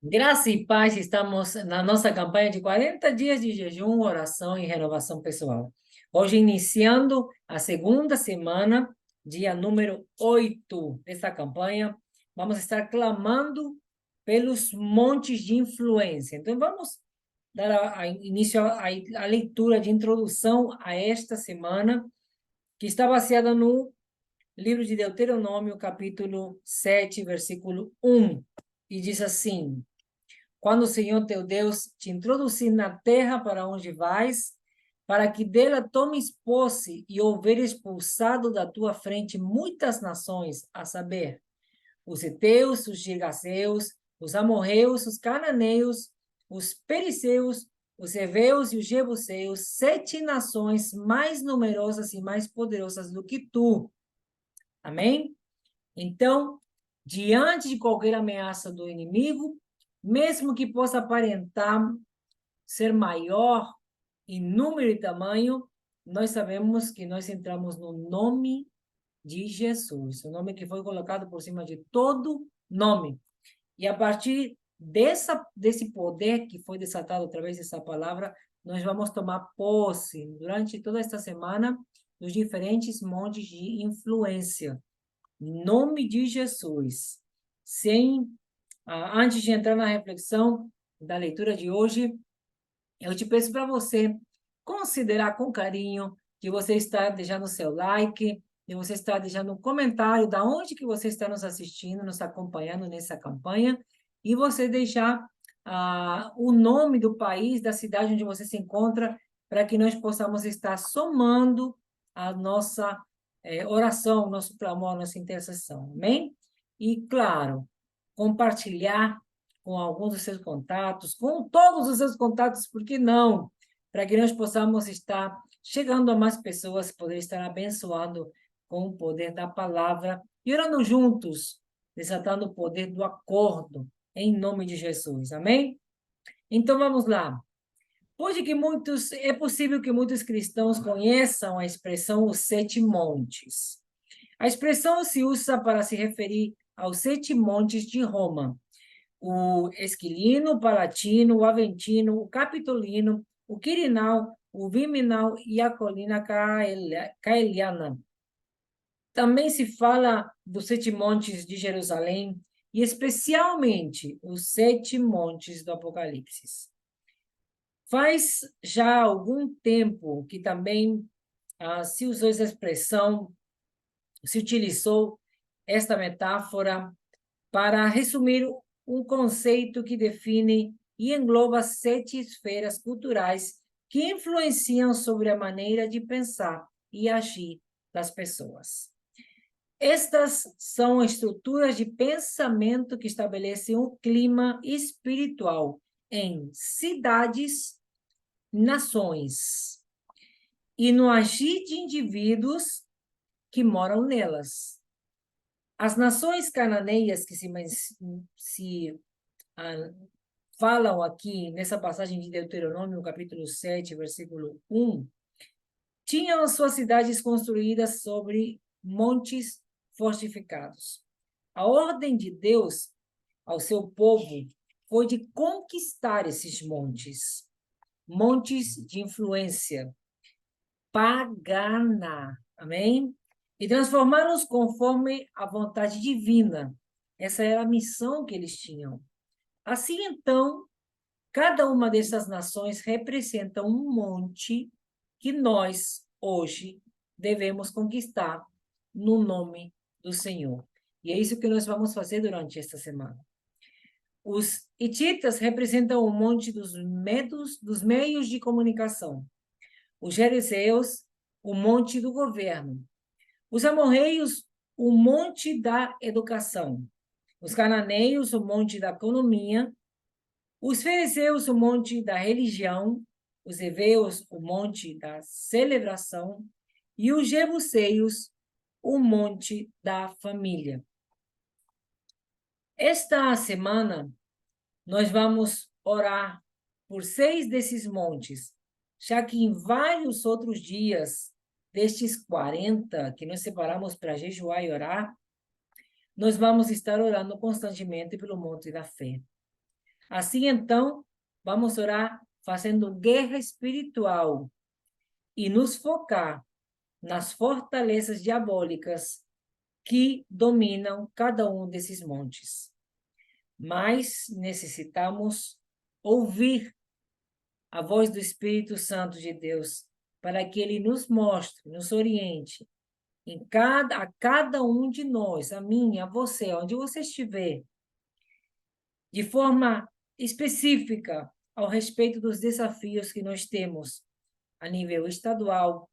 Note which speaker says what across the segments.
Speaker 1: Graça e paz, estamos na nossa campanha de 40 dias de jejum, oração e renovação pessoal. Hoje, iniciando a segunda semana, dia número 8 dessa campanha, vamos estar clamando pelos montes de influência. Então, vamos dar início à leitura de introdução a esta semana, que está baseada no livro de Deuteronômio, capítulo 7, versículo 1, e diz assim: quando o Senhor teu Deus te introduzir na terra para onde vais, para que dela tomes posse e houver expulsado da tua frente muitas nações, a saber, os heteus, os girgazeus, os amorreus, os cananeus, os perizeus, os heveus e os jebuseus, 7 nações mais numerosas e mais poderosas do que tu. Amém? Então, diante de qualquer ameaça do inimigo, mesmo que possa aparentar ser maior em número e tamanho, nós sabemos que nós entramos no nome de Jesus, o nome que foi colocado por cima de todo nome. E a partir desse poder que foi desatado através dessa palavra, nós vamos tomar posse durante toda esta semana dos diferentes montes de influência. Em nome de Jesus. Antes de entrar na reflexão da leitura de hoje, eu te peço para você considerar com carinho que você está deixando o seu like, que você está deixando um comentário da onde que você está nos assistindo, nos acompanhando nessa campanha, e você deixar o nome do país, da cidade onde você se encontra, para que nós possamos estar somando a nossa oração, nosso clamor, nossa intercessão. Amém? E, claro, compartilhar com alguns dos seus contatos, com todos os seus contatos, por que não? Para que nós possamos estar chegando a mais pessoas, poder estar abençoando com o poder da palavra e orando juntos, desatando o poder do acordo, em nome de Jesus. Amém? Então, vamos lá. É possível que muitos cristãos conheçam a expressão os 7 montes. A expressão se usa para se referir aos 7 montes de Roma: o Esquilino, o Palatino, o Aventino, o Capitolino, o Quirinal, o Viminal e a colina Caeliana. Também se fala dos 7 montes de Jerusalém e especialmente os 7 montes do Apocalipse. Faz já algum tempo que também se usou essa expressão, se utilizou esta metáfora para resumir um conceito que define e engloba 7 esferas culturais que influenciam sobre a maneira de pensar e agir das pessoas. Estas são estruturas de pensamento que estabelecem um clima espiritual em cidades, nações e no agir de indivíduos que moram nelas. As nações cananeias que falam aqui nessa passagem de Deuteronômio, no capítulo 7, versículo 1, tinham as suas cidades construídas sobre montes fortificados. A ordem de Deus ao seu povo foi de conquistar esses montes, montes de influência pagana, amém? E transformá-los conforme a vontade divina. Essa era a missão que eles tinham. Assim, então, cada uma dessas nações representa um monte que nós, hoje, devemos conquistar no nome do Senhor. E é isso que nós vamos fazer durante esta semana. Os hititas representam o monte dos meios de comunicação. Os jerezeus, o monte do governo. Os amorreios, o monte da educação. Os cananeios, o monte da economia. Os fariseus, o monte da religião. Os heveus, o monte da celebração. E os jebuseus, o monte da família. Esta semana, nós vamos orar por 6 desses montes, já que em vários outros dias destes 40 que nós separamos para jejuar e orar, nós vamos estar orando constantemente pelo monte da fé. Assim, então, vamos orar fazendo guerra espiritual e nos focar nas fortalezas diabólicas que dominam cada um desses montes. Mas necessitamos ouvir a voz do Espírito Santo de Deus para que ele nos mostre, nos oriente a cada um de nós, a mim, a você, onde você estiver, de forma específica ao respeito dos desafios que nós temos a nível estadual,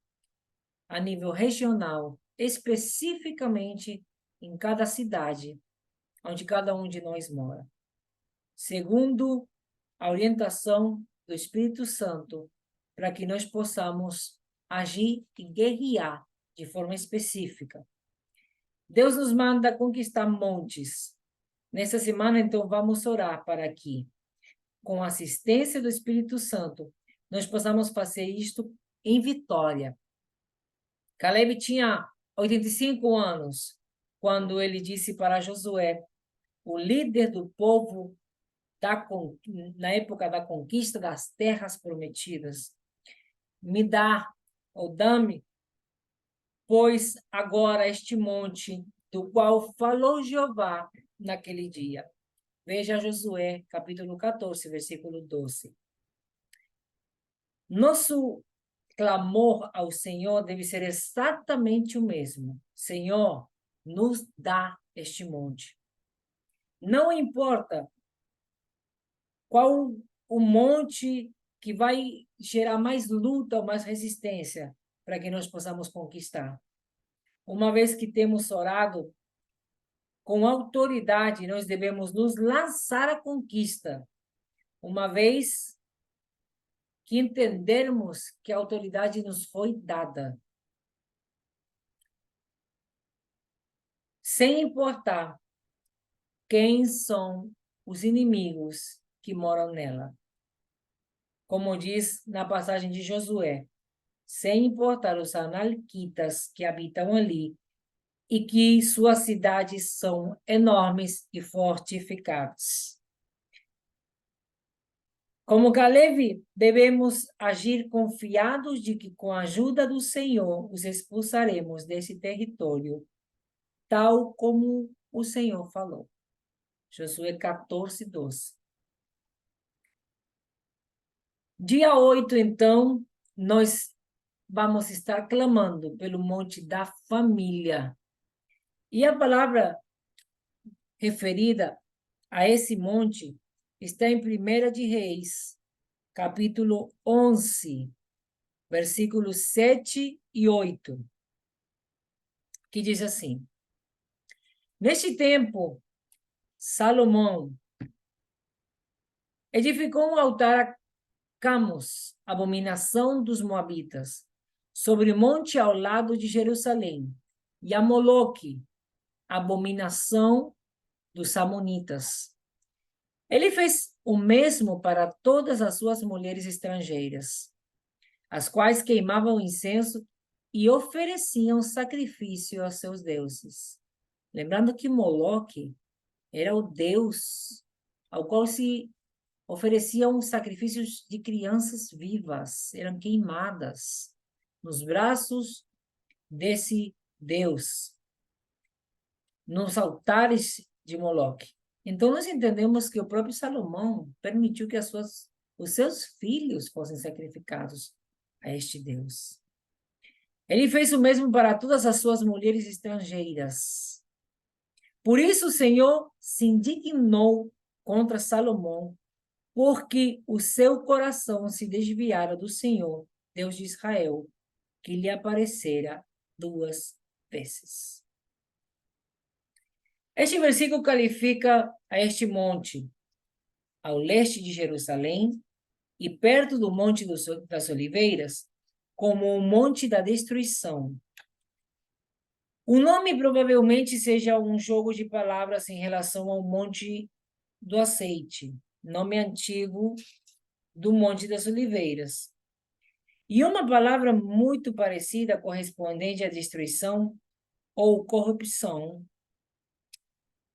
Speaker 1: a nível regional, especificamente em cada cidade onde cada um de nós mora. Segundo a orientação do Espírito Santo, para que nós possamos agir e guerrear de forma específica. Deus nos manda conquistar montes. Nessa semana, então, vamos orar para que, com a assistência do Espírito Santo, nós possamos fazer isto em vitória. Caleb tinha 85 anos quando ele disse para Josué, o líder do povo na época da conquista das terras prometidas, me dá, ou dá-me, pois agora este monte do qual falou Jeová naquele dia. Veja Josué, capítulo 14, versículo 12. Nosso clamor ao Senhor deve ser exatamente o mesmo. Senhor, nos dá este monte. Não importa qual o monte que vai gerar mais luta ou mais resistência para que nós possamos conquistar. Uma vez que temos orado com autoridade, nós devemos nos lançar à conquista. Uma vez que entendermos que a autoridade nos foi dada. Sem importar quem são os inimigos que moram nela. Como diz na passagem de Josué, sem importar os analquitas que habitam ali, e que suas cidades são enormes e fortificadas. Como Caleb, devemos agir confiados de que, com a ajuda do Senhor, os expulsaremos desse território, tal como o Senhor falou. Josué 14, 12. Dia 8, então, nós vamos estar clamando pelo monte da família. E a palavra referida a esse monte está em 1 de Reis, capítulo 11, versículos 7 e 8, que diz assim: Neste tempo, Salomão edificou um altar a Camus, abominação dos Moabitas, sobre o monte ao lado de Jerusalém, e a Moloque, abominação dos Samonitas. Ele fez o mesmo para todas as suas mulheres estrangeiras, as quais queimavam incenso e ofereciam sacrifício aos seus deuses. Lembrando que Moloque era o deus ao qual se ofereciam sacrifícios de crianças vivas, eram queimadas nos braços desse deus, nos altares de Moloque. Então, nós entendemos que o próprio Salomão permitiu que os seus filhos fossem sacrificados a este Deus. Ele fez o mesmo para todas as suas mulheres estrangeiras. Por isso, o Senhor se indignou contra Salomão, porque o seu coração se desviara do Senhor, Deus de Israel, que lhe aparecera 2 vezes. Este versículo qualifica a este monte, ao leste de Jerusalém e perto do Monte das Oliveiras, como o Monte da Destruição. O nome provavelmente seja um jogo de palavras em relação ao Monte do Azeite, nome antigo do Monte das Oliveiras. E uma palavra muito parecida, correspondente à destruição ou corrupção.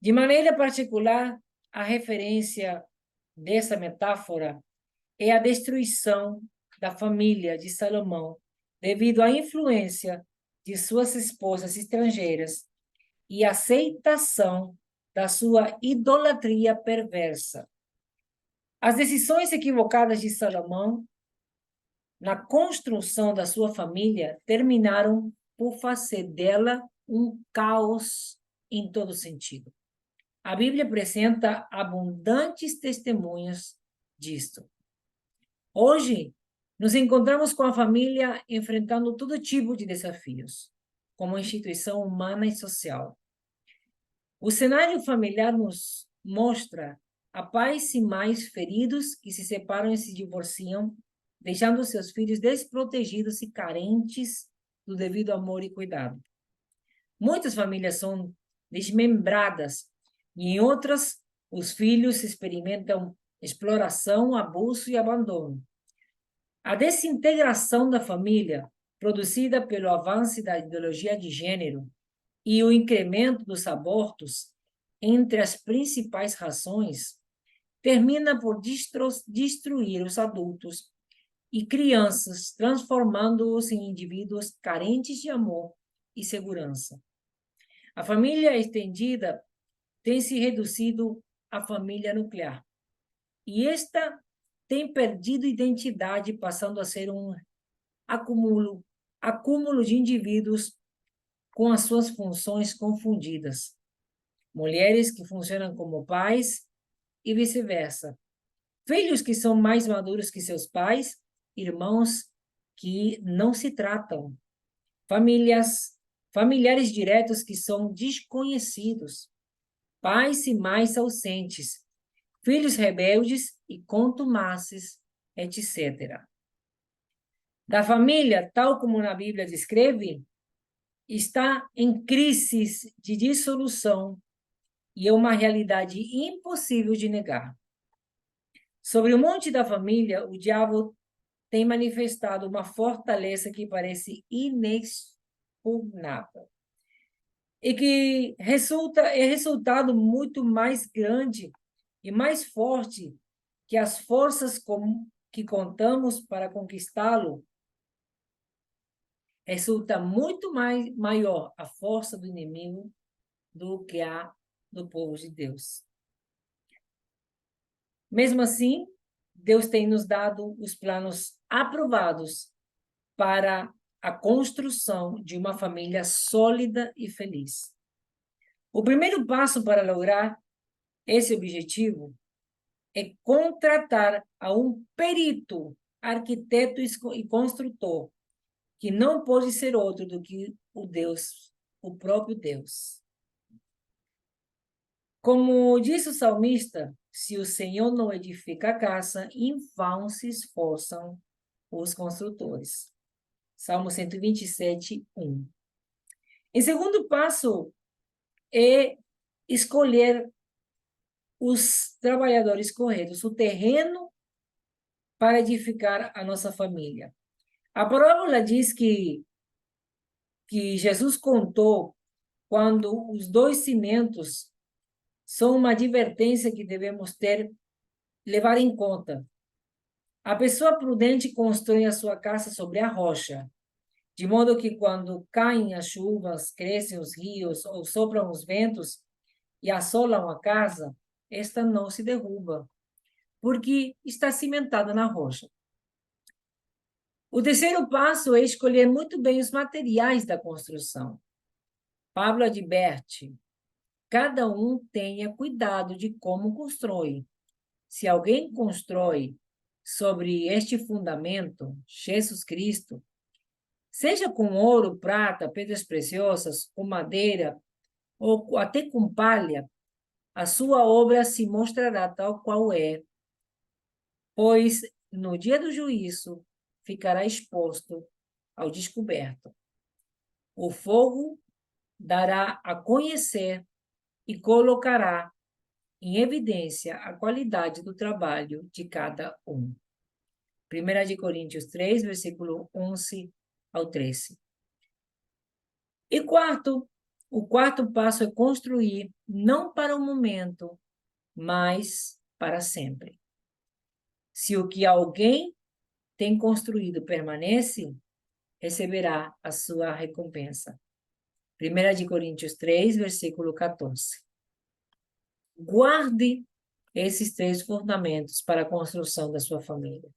Speaker 1: De maneira particular, a referência dessa metáfora é a destruição da família de Salomão, devido à influência de suas esposas estrangeiras e aceitação da sua idolatria perversa. As decisões equivocadas de Salomão na construção da sua família terminaram por fazer dela um caos em todo sentido. A Bíblia apresenta abundantes testemunhos disto. Hoje, nos encontramos com a família enfrentando todo tipo de desafios, como instituição humana e social. O cenário familiar nos mostra a pais e mães feridos que se separam e se divorciam, deixando seus filhos desprotegidos e carentes do devido amor e cuidado. Muitas famílias são desmembradas e em outras os filhos experimentam exploração, abuso e abandono. A desintegração da família, produzida pelo avanço da ideologia de gênero e o incremento dos abortos, entre as principais razões, termina por destruir os adultos e crianças, transformando-os em indivíduos carentes de amor e segurança. A família estendida tem se reduzido à família nuclear. E esta tem perdido identidade, passando a ser um acúmulo de indivíduos com as suas funções confundidas. Mulheres que funcionam como pais e vice-versa. Filhos que são mais maduros que seus pais, irmãos que não se tratam. Familiares diretos que são desconhecidos. Pais e mães ausentes. Filhos rebeldes e contumazes, etc. Da família, tal como na Bíblia descreve, está em crise de dissolução e é uma realidade impossível de negar. Sobre o monte da família, o diabo tem manifestado uma fortaleza que parece inexpugnável e que é resultado muito mais grande e mais forte que as forças que contamos para conquistá-lo. Resulta muito maior a força do inimigo do que a do povo de Deus. Mesmo assim, Deus tem nos dado os planos aprovados para a construção de uma família sólida e feliz. O primeiro passo para lograr esse objetivo é contratar a um perito, arquiteto e construtor, que não pode ser outro do que o próprio Deus. Como disse o salmista, se o Senhor não edifica a casa, em vão se esforçam os construtores. Salmo 127, 1. Em segundo passo, é escolher os trabalhadores corretos, o terreno para edificar a nossa família. A parábola diz que Jesus contou quando os dois cimentos são uma advertência que devemos levar em conta. A pessoa prudente constrói a sua casa sobre a rocha, de modo que quando caem as chuvas, crescem os rios ou sopram os ventos e assolam a casa, esta não se derruba, porque está cimentada na rocha. O terceiro passo é escolher muito bem os materiais da construção. Pablo adverte: cada um tenha cuidado de como constrói. Se alguém constrói sobre este fundamento, Jesus Cristo, seja com ouro, prata, pedras preciosas, com madeira, ou até com palha, a sua obra se mostrará tal qual é, pois no dia do juízo ficará exposto ao descoberto. O fogo dará a conhecer e colocará em evidência a qualidade do trabalho de cada um. 1 Coríntios 3, versículo 11 ao 13. E o quarto passo é construir não para o momento, mas para sempre. Se o que alguém tem construído permanece, receberá a sua recompensa. 1 Coríntios 3, versículo 14. Guarde esses 3 fundamentos para a construção da sua família.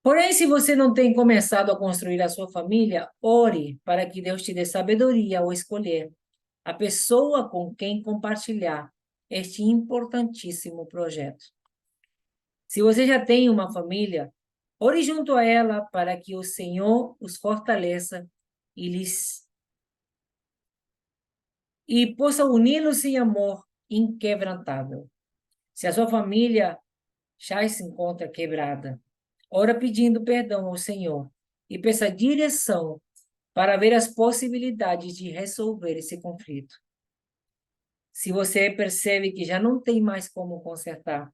Speaker 1: Porém, se você não tem começado a construir a sua família, ore para que Deus te dê sabedoria ao escolher a pessoa com quem compartilhar este importantíssimo projeto. Se você já tem uma família, ore junto a ela para que o Senhor os fortaleça e possa uni-los em amor inquebrantável. Se a sua família já se encontra quebrada, ora pedindo perdão ao Senhor e peça direção para ver as possibilidades de resolver esse conflito. Se você percebe que já não tem mais como consertar,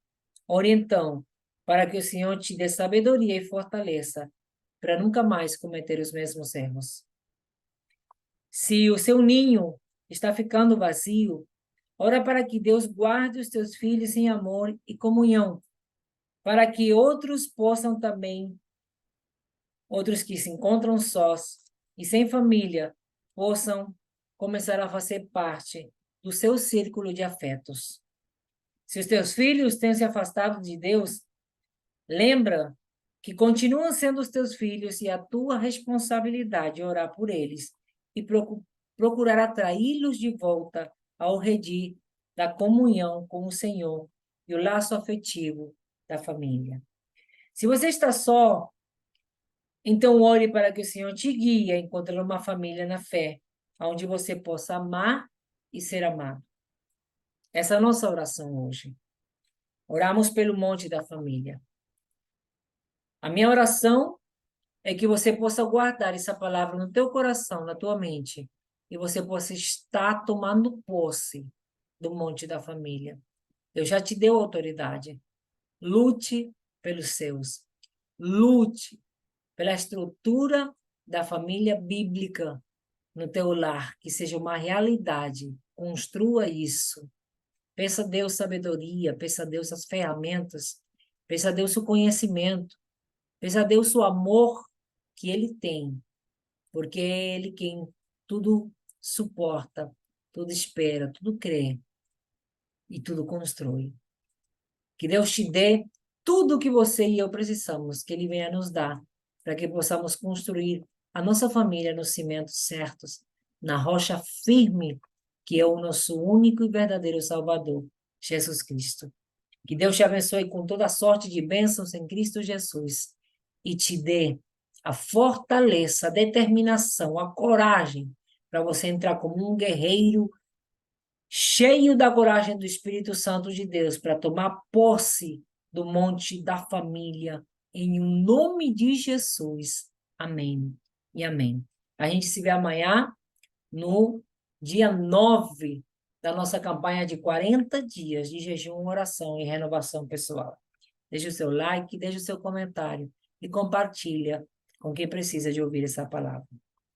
Speaker 1: ore então para que o Senhor te dê sabedoria e fortaleça para nunca mais cometer os mesmos erros. Se o seu ninho está ficando vazio, ora para que Deus guarde os teus filhos em amor e comunhão, para que outros possam também, outros que se encontram sós e sem família, possam começar a fazer parte do seu círculo de afetos. Se os teus filhos têm se afastado de Deus, lembra que continuam sendo os teus filhos e a tua responsabilidade orar por eles e procurar atraí-los de volta ao redil da comunhão com o Senhor e o laço afetivo da família. Se você está só, então ore para que o Senhor te guie a encontrar uma família na fé, onde você possa amar e ser amado. Essa é a nossa oração hoje. Oramos pelo monte da família. A minha oração é que você possa guardar essa palavra no teu coração, na tua mente, e você possa estar tomando posse do monte da família. Deus já te deu autoridade. Lute pelos seus. Lute pela estrutura da família bíblica no teu lar, que seja uma realidade. Construa isso. Peça a Deus sabedoria, peça a Deus as ferramentas, peça a Deus o conhecimento, peça a Deus o amor que Ele tem, porque é Ele quem tudo suporta, tudo espera, tudo crê e tudo constrói. Que Deus te dê tudo o que você e eu precisamos, que Ele venha nos dar, para que possamos construir a nossa família nos cimentos certos, na rocha firme, que é o nosso único e verdadeiro Salvador, Jesus Cristo. Que Deus te abençoe com toda sorte de bênçãos em Cristo Jesus e te dê a fortaleza, a determinação, a coragem para você entrar como um guerreiro cheio da coragem do Espírito Santo de Deus para tomar posse do monte da família em nome de Jesus. Amém e amém. A gente se vê amanhã no dia 9 da nossa campanha de 40 dias de jejum, oração e renovação pessoal. Deixe o seu like, deixe o seu comentário e compartilha com quem precisa de ouvir essa palavra.